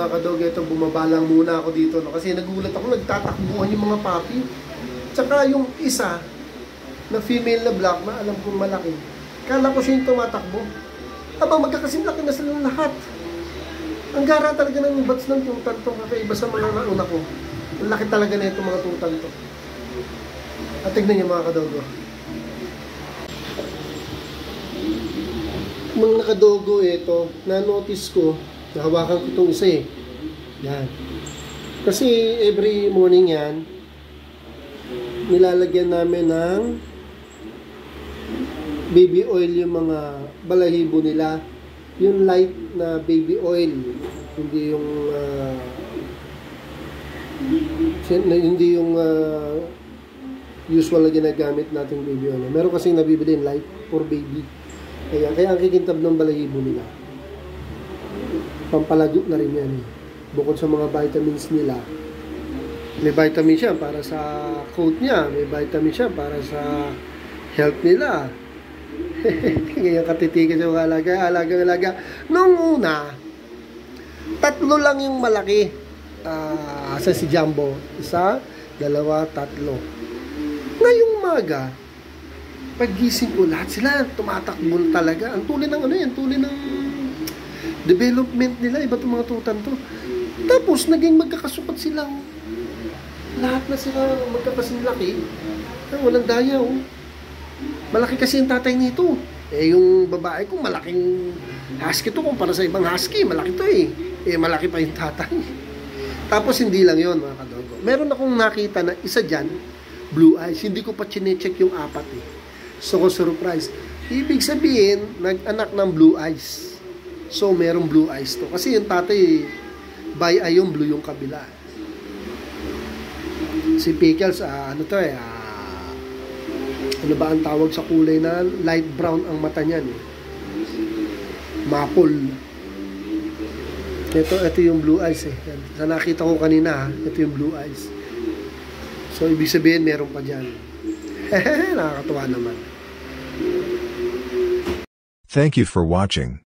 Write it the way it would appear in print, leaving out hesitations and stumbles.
mga kadog, ito bumabalang muna ako dito, no? Kasi nagulat ako, nagtatakbuhan yung mga papi. Tsaka yung isa na female na black na alam kong malaki, kala ko siya yung tumatakbo. Aba, magkakasimlaki na silang lahat. Ang gara talaga ng bats ng tutan to, kakaiba sa mga nauna ko. Ang laki talaga na itong mga tutan to. At tignan niyo mga kadogo. Mga kadogo, ito, na-notice ko, nahawakan ko itong isa eh. Yan. Kasi every morning yan, nilalagyan namin ng baby oil yung mga balahibo nila. Yung light na baby oil. Hindi yung usual na ginagamit natin baby oil. Meron kasing nabibili light for baby. Kaya ang kikintab ng balahibo nila. Pampalago na rin yan. Bukod sa mga vitamins nila, may vitamin siya para sa coat niya, may vitamin siya para sa health nila. Ngayon katitigan siya alaga. Nung una, 3 lang yung malaki. Asa si Jumbo? 1, 2, 3. Ngayong umaga, paggising ko, lahat sila tumatakbo talaga. Ang tuloy ng tuloy ng development nila, iba itong mga tutan to. Tapos, naging magkakasukat sila. Lahat na sila magkakasing laki. Walang daya, Malaki kasi yung tatay nito. Yung babae ko, malaking husky to kumpara sa ibang husky. Malaki to malaki pa yung tatay. Tapos, hindi lang yon mga kadogo. Meron akong nakita na isa dyan, blue eyes. Hindi ko pa chinecheck yung 4 So, ko surprise. Ibig sabihin, nag-anak ng blue eyes. So, merong blue eyes to. Kasi yung tatay, by eye yung blue yung kabila. Si Pickles, ano ba ang tawag sa kulay na light brown ang mata niyan? Maple. Ito yung blue eyes Sa nakita ko kanina, ito yung blue eyes. So, ibig sabihin, meron pa dyan. Nakakatuwa naman. Thank you for watching.